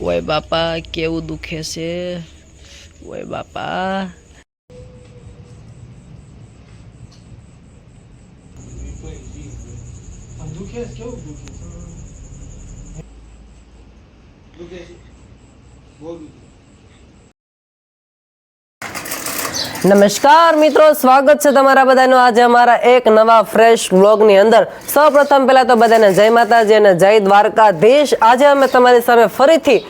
ઓય બાપા કેવું દુખે છે ઓય બાપા નમસ્કાર મિત્રો, સ્વાગત છે તમારા બધાનું આજે અમારા એક નવા ફ્રેશ વ્લોગની અંદર। સૌપ્રથમ પહેલા તો બધાને જય માતાજી અને જય દ્વારકાધીશ। આજે અમે તમારી સામે ફરીથી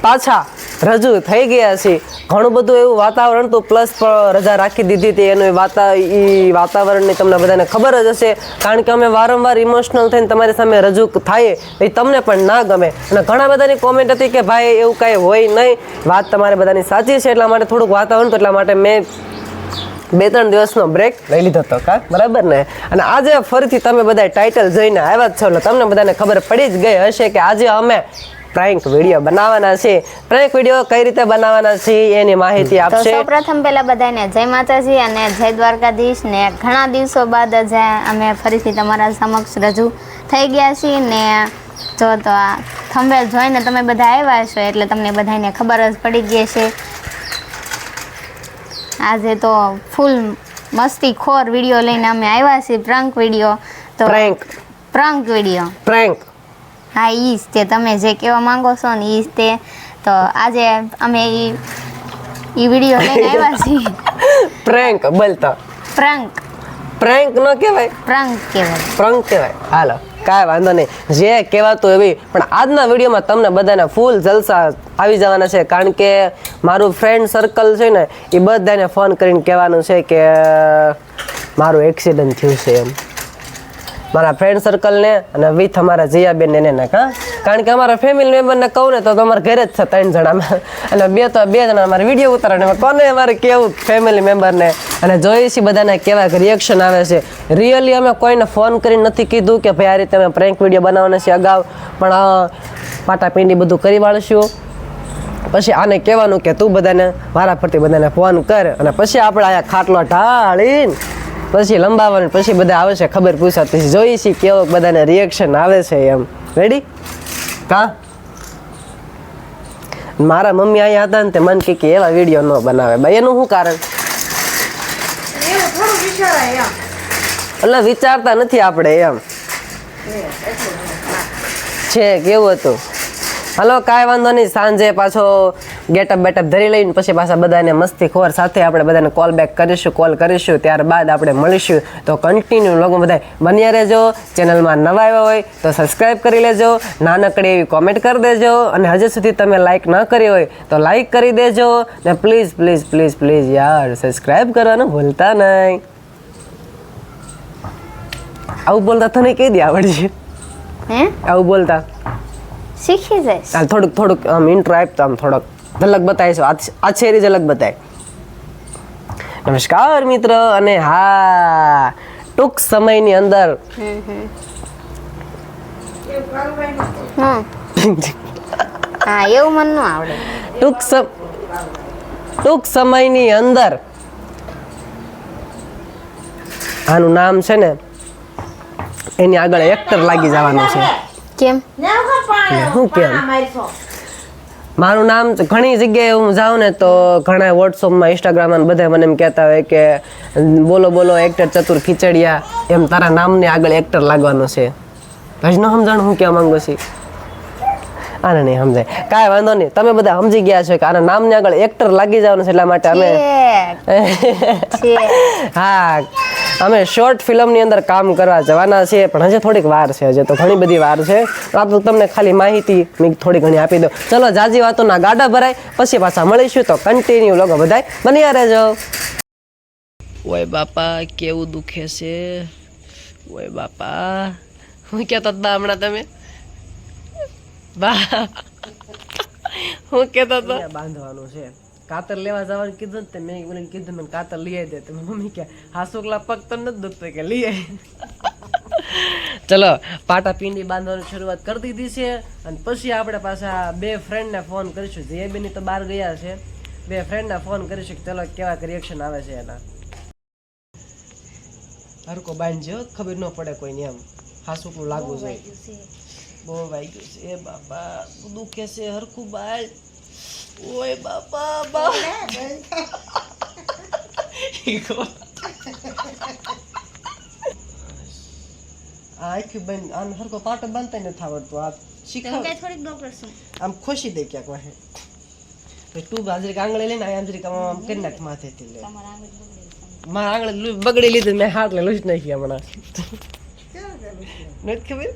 પાછા રજૂ થઈ ગયા છીએ। ઘણું બધું એવું વાતાવરણ તો પ્લસ રજા રાખી દીધી હતી એનું વાતાવરણની તમને બધાને ખબર જ હશે, કારણ કે અમે વારંવાર ઇમોશનલ થઈને તમારી સામે રજૂ થાય એ તમને પણ ના ગમે। અને ઘણા બધાની કોમેન્ટ હતી કે ભાઈ એવું કાંઈ હોય નહીં, વાત તમારે બધાની સાચી છે, એટલા માટે થોડુંક વાતાવરણ તો એટલા માટે મેં 2-3 દિવસનો બ્રેક લઈ લીધો હતો કા બરાબર ને। અને આજે ફરીથી તમે બધા ટાઇટલ જોઈને આવ્યા જ છો એટલે તમને બધાને ખબર પડી જ ગઈ હશે કે આજે અમે પ્રેન્ક વિડિયો બનાવવાના છે। પ્રેન્ક વિડિયો કઈ રીતે બનાવવાના છે એની માહિતી આપશે। સૌપ્રથમ પહેલા બધાને જય માતાજી અને જય દ્વારકાધીશ ને ઘણા દિવસો બાદ આજે અમે ફરીથી તમારા સમક્ષ રજૂ થઈ ગયા છીએ ને જો તો આ થંબનેલ જોઈને તમે બધા આવ્યા છો એટલે તમને બધાને ખબર જ પડી ગઈ છે। આજે તો ફૂલ મસ્તી ખોર વિડિયો લઈને અમે આવ્યા છીએ, પ્રેન્ક વિડિયો। તો પ્રેન્ક વિડિયો હા ઈ જ તે તમે જે કહેવા માંગો છો ને ઈ જ તે। તો આજે અમે ઈ વિડિયો લઈને આવ્યા છીએ। પ્રેન્ક બોલતા પ્રેન્ક ન કહેવાય, પ્રેન્ક કહેવાય। હાલો કાંઈ વાંધો નહીં, જે કહેવાતું એવી। પણ આજના વિડીયોમાં તમને બધાને ફૂલ જલસા આવી જવાના છે, કારણ કે મારું ફ્રેન્ડ સર્કલ છે ને એ બધાને ફોન કરીને કહેવાનું છે કે મારું એક્સિડન્ટ થયું છે એમ, મારા ફ્રેન્ડ સર્કલને અને વિથ અમારા જયાબેન એને કા, કારણ કે અમારા ફેમિલી મેમ્બરને કહું ને તો અમારા ઘરે જ છે 3 જણામાં, અને 2 જણા અમારે વિડીયો ઉતારે કોને અમારે કેવું ફેમિલી મેમ્બરને। અને જોઈએ છીએ બધાને કેવા રિએક્શન આવે છે। રિયલી અમે કોઈને ફોન કરીને નથી કીધું કે ભાઈ આ રીતે અમે પ્રેન્ક વિડીયો બનાવવાના છે અગાઉ, પણ પાટાપીંડી બધું કરી વાળશું। પછી આને કહેવાનું કે તું બધાને વારા ફરતી બધાને ફોન કર, અને પછી આપણે અહીંયા ખાટલો ઢાળીને પછી લંબાવવાનું, પછી બધા આવે છે ખબર પૂછાતી જોઈએ છીએ કેવો બધાને રિએક્શન આવે છે એમ। રેડી કા મારા મમ્મી અહીંયા હતા ને તે મને કે એવા વિડીયો ન બનાવે ભાઈ, એનું શું કારણ? એટલે વિચારતા નથી આપણે એમ છે કેવું હતું। હાલો કાંઈ વાંધો નહીં, સાંજે પાછો ગેટઅપ બેટઅપ ધરી લઈને પછી પાછા બધાને મસ્તી ખોર સાથે આપણે બધાને કોલ કરીશું ત્યારબાદ આપણે મળીશું। તો કન્ટિન્યુ લોકો બધા બન્યા રહેજો। ચેનલમાં નવા આવ્યા હોય તો સબસ્ક્રાઈબ કરી લેજો, નાનકડી એવી કોમેન્ટ કરી દેજો, અને હજી સુધી તમે લાઈક ન કરી હોય તો લાઈક કરી દેજો, ને પ્લીઝ પ્લીઝ પ્લીઝ પ્લીઝ યાર સબસ્ક્રાઈબ કરવાનું ભૂલતા નહીં। આવું બોલતા તને કઈ દી આવડશે? આવું બોલતા શીખી જાય ચાલ થોડુંક આમ ઇન્ટ્રો આપતો, આમ થોડોક ઝલક બતાવીશું, આ છેરી ઝલક બતાય। નમસ્કાર મિત્ર, અને હા ટૂંક સમયની અંદર હા એવું મને ન આવડે। ટૂંક સમયની અંદર આનું નામ છે ને એની આગળ એક્ટર લાગી જવાનું છે। કેમ? શું કેમ? મારું નામ ઘણી જગ્યાએ હું જાઉં ને તો ઘણા વોટ્સઅપમાં ઇન્સ્ટાગ્રામમાં બધા મને એમ કહેતા હોય કે બોલો બોલો એક્ટર ચતુર ખીચડિયા, એમ તારા નામની આગળ એક્ટર લાગવાનું છે। હજી ન સમજાણ હું કહેવા માંગુ છું? આને નહીં સમજાય, કાંઈ વાંધો નહીં, તમે બધા સમજી ગયા છો કે આના નામની આગળ એક્ટર લાગી જવાનું છે, એટલા માટે અમે હા અમે શોર્ટ ફિલ્મની અંદર કામ કરવા જવાના છીએ, પણ હજી થોડીક વાર છે, હજી તો ઘણી બધી વાર છે। આ તો તમને ખાલી માહિતી મેં થોડી ઘણી આપી દો। ચલો જાજી વાતોના ગાડા ભરાય, પછી પાછા મળીશું, તો કન્ટિન્યુ લોકો બધાય બન્યા રહેજો। ઓય બાપા કેવું દુખે છે ઓય બાપા, હું કહેતા હતા હમણાં તમે હું કહેતા હતા બાંધવાનું છે, કાતર લેવા જવાનું કીધું ને મેં મને કીધું મને કાતર લઈ આવી દે, તો મમ્મી કે હાસુકલા પગ તો નથી દુખતો કે લઈ આવી। ચલો પાટા પીંડી બાંધવાની શરૂઆત કરી દીધી છે, અને પછી આપણે પાછા 2 ફ્રેન્ડને ફોન કરીશું। જયેબેની તો બહાર ગયા છે, 2 ફ્રેન્ડને ફોન કરીશું કે ચલો કેવા રિએક્શન આવે છે એના। હરકો બાંધજો, ખબર ન પડે કોઈને, એમ હાસુકલું લાગવું જોઈએ। બહુ વાગ્યું છે એ બાપા દુખે છે હરખું બાલ ઓય બાપા બા આખી બેન આમ હરકો પાટો બાંધતા નથી આવડતું આ શીખવ થોડીક ડોક્ટર છું આમ ખુશી દે ક્યાંક વાહે તો તું બાજરી આંગળી લઈને આંજરી આમ કરી નાખ માથેથી લે મારા આંગળી બગડી લીધી મેં હાથ લે લૂજ નાખી હમણાં નથી ખબર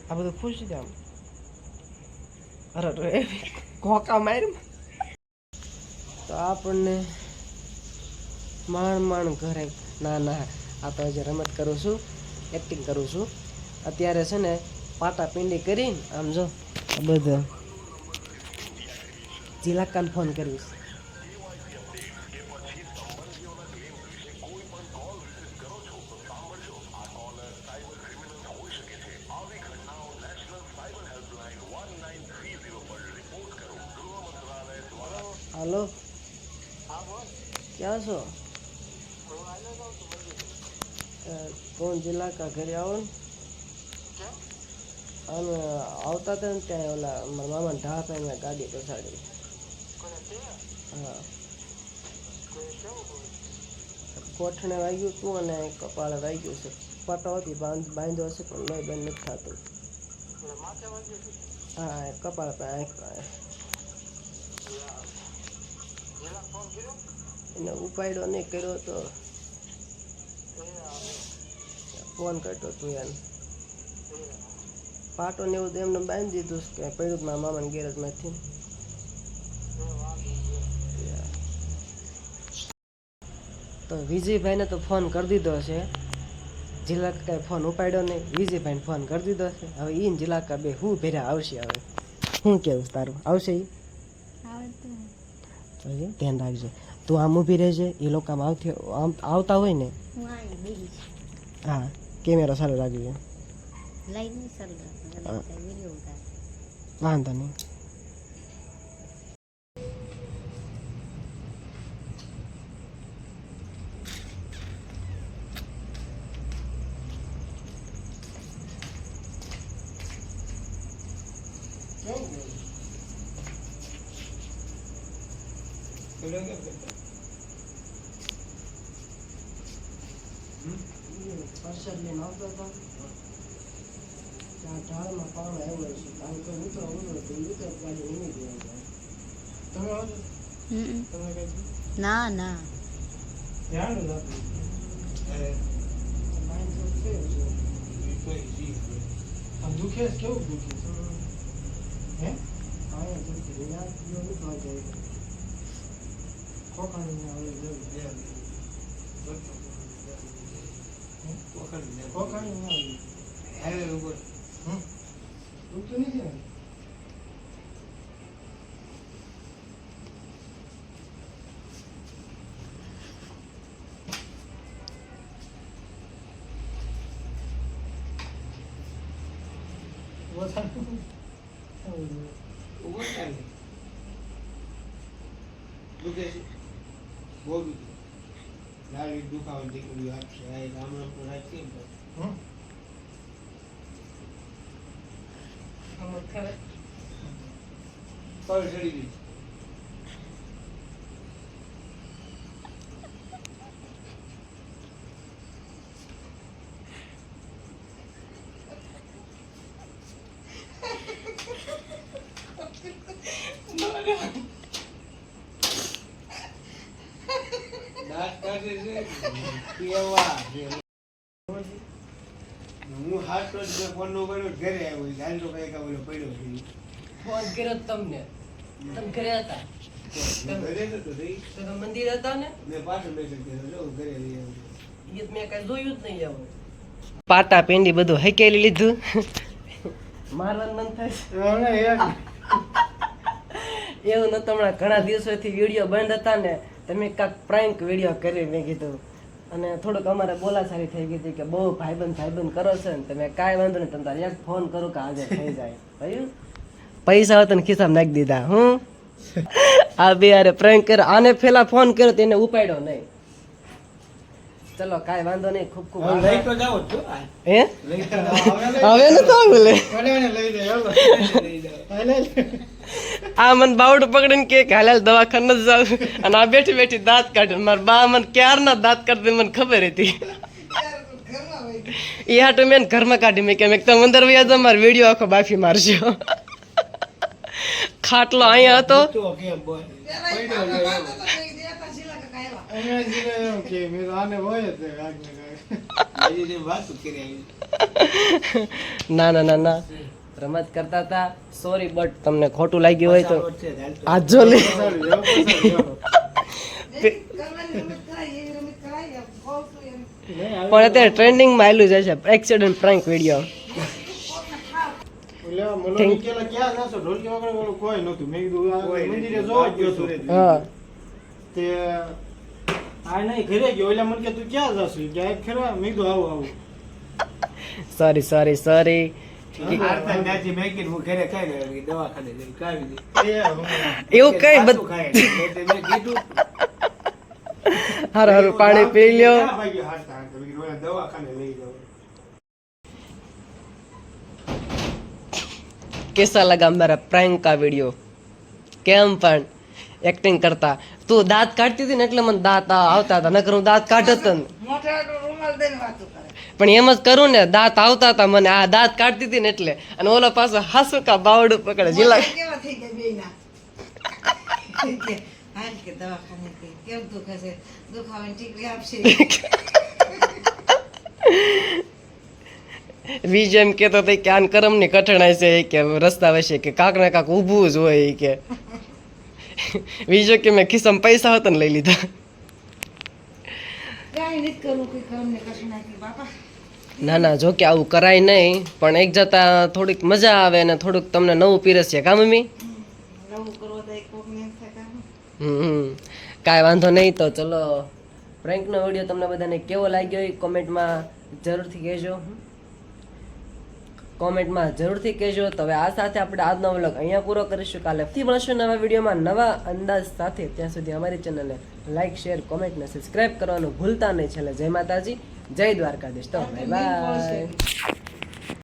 આ બધું ખુશી દે આમ અરે કોકા માર તો આપણને માંડ ઘરે ના આ તો હજી રમત કરું છું એક્ટિંગ કરું છું અત્યારે છે ને પાટા પિંડી કરીને આમ જો બધું જિલાકાને ફોન કરીશ हेलो क्या सो कौन जिला का घर आओ हम આવતા હતા ને ત્યાં ઓલા મારા મામા ઢાપ મેં ગાડી પછાડી હા કોઠણે વાગ્યું હતું અને કપાળે વાગ્યું છે પટો હતી બાંધ્યો હશે પણ લોહી બંધ નથી થતું હા કપાળ પાસે એને ઉપાડ્યો નહીં કર્યો તો ફોન કરતો તું યાર પાટો ને એવું તો એમને બાંધી દીધું કે પડ્યું મારા મામાને ગેરેજમાંથી તો વિજયભાઈને તો ફોન કરી દીધો છે જિલ્લાકા કાંઈ ફોન ઉપાડ્યો નહીં વિજયભાઈને ફોન કરી દીધો છે હવે ઈને જિલ્લાકા બે હું ભેરા આવશે હવે શું કેવું તારું આવશે એ ધ્યાન રાખજે તું આમ ઊભી રહેજે એ લોકો આમ આવતા હોય ને હા કેમેરો ચાલુ રાખજો વાંધો નહીં પ્રસાદ લઈને આવતો હતો ત્યાં ઢાળમાં પાણી આવ્યો છે કારણ કે ઉતરો તો ઉતર ગાડી નહીં ગયો તમે આવજો ના ના ધ્યાન રાખજો આમ દુખે કેવું દુખે હે હા દુખે યાદ નહીં ખાતો કોકાની આવે કોકાની આવે ઉપર દુખતું નહીં બહુ લાડી દુખાવાની દીકરી આપશે આ ગામડા પર રાખીએ ને પર ચડી ગઈ હું હાથ તો ફોન નો કર્યો ઘરે આવ્યો જાણ તો કઈ કાવલો પડ્યો ફોન કર્યો તમને તમે ઘરે હતા ઘરે તો રહી તો મંદિર હતા ને મેં પાછો મેસેજ કર્યો જો ઘરે રહી એ મેં કઈ જોયું જ નહીં આવું પાટા પેંડી બધું હકેલી લીધું મારવાનું મન થાય એવું નતું હમણાં ઘણા દિવસોથી વિડીયો બંધ હતા ને તમે કાંક પ્રાંક વિડીયો કરી મેં કીધું અને થોડુંક અમારે બોલાચાલી થઈ ગઈ હતી કે બહુ ભાઈબંધ કરો છો ને તમે કાંઈ વાંધો નહીં તમે તારે એક ફોન કરું કે આજે થઈ જાય ભાઈ પૈસા હોય તને ખિસ્સામાં નાખી દીધા હું આ બે યાર પ્રેન્ક કર્યો આને પેલા ફોન કર્યો તેને ઉપાડ્યો નહીં ચલો કાંઈ વાંધો નહીં, ખૂબ ખૂબ હવે લઈ તો જાઓ છો હે લઈ તો જાઓ. હવે ન તો બોલે ભલે લઈ જાય લઈ જાય. આ મને બાવડું પકડીને કે હાલાલ દવાખાને જ જાવ અને આ બેઠી બેઠી દાંત કાઢે મારા બા મને ક્યારના દાંત કાઢે મને ખબર હતી એ હાટુ મેં ઘરમાં કાઢી મેં કેમ એક તો અંદર વ્યાજ મારો વિડીયો આખો બાફી મારજો ખાટલો અહીંયા હતો તો કેમ બોલ પડ્યો લે અહીંયા જીને એમ કે મેં તો આને હોય જ ને કાંઈક ને કાંઈક. હજી વાત કરી આવી. ના ના ના ના રમત કરતા હતા સોરી બટ તમને ખોટું લાગ્યું હોય તો આજ જો લે પણ અત્યારે ટ્રેન્ડિંગમાં આવેલું જાય છે એક્સિડન્ટ પ્રેન્ક વિડીયો ઓલા મલોની કેલા ક્યાં નાસો ઢોલકી વગર ઓલું કોઈ નહોતું. મેં કીધું આ મંદિરે જોવા જ ગયો હતો. હા તે આ નહીં ઘરે ગયો. ઓલા મને કે તું ક્યાં જશે કે આ ખરા. મેં કીધું આવું આવું. સોરી સોરી સોરી એવું કઈ હારું હારું પાણી પી લ્યો कैसा लगा मेरा प्रैंक का वीडियो કેમ પણ એક્ટિંગ કરતા તું દાંત કાઢતી હતી ને એટલે મને દાંત આવતા હતા નકર હું દાંત કાઢતો ને પણ એમ જ કરું ને દાંત આવતા હતા મને આ દાંત કાઢતી હતી ને એટલે અને ઓલો પાછો હાસુ કા બાવડું પકડે જીલા બીજું એમ કેતો હતો કે આન કરમ ની કઠણાઈ છે કે રસ્તા વચ્ચે કે કાક ને કાક ઊભું જ હોય કે બીજો કે મેં ખિસ્સામાં પૈસા હતા ને લઈ લીધા ના ના જો કે આવું કરાય નહીં પણ એક જતા થોડીક મજા આવે ને થોડુંક તમને નવું પીરસીએ કા મમ્મી કાંઈ વાંધો નહીં તો ચલો પ્રેન્કનો વિડીયો તમને બધાને કેવો લાગ્યો એ કોમેન્ટમાં જરૂરથી કહેજો તો હવે આ સાથે આપણે આજનો વ્લોગ અહીંયા પૂરો કરીશું કાલે ફરી મળશું નવા વિડીયોમાં નવા અંદાજ સાથે ત્યાં સુધી અમારી ચેનલને લાઈક શેર કોમેન્ટ ને સબસ્ક્રાઇબ કરવાનું ભૂલતા નહીં. છેલ્લે જય માતાજી જય દ્વારકાધીશ તો બાય બાય.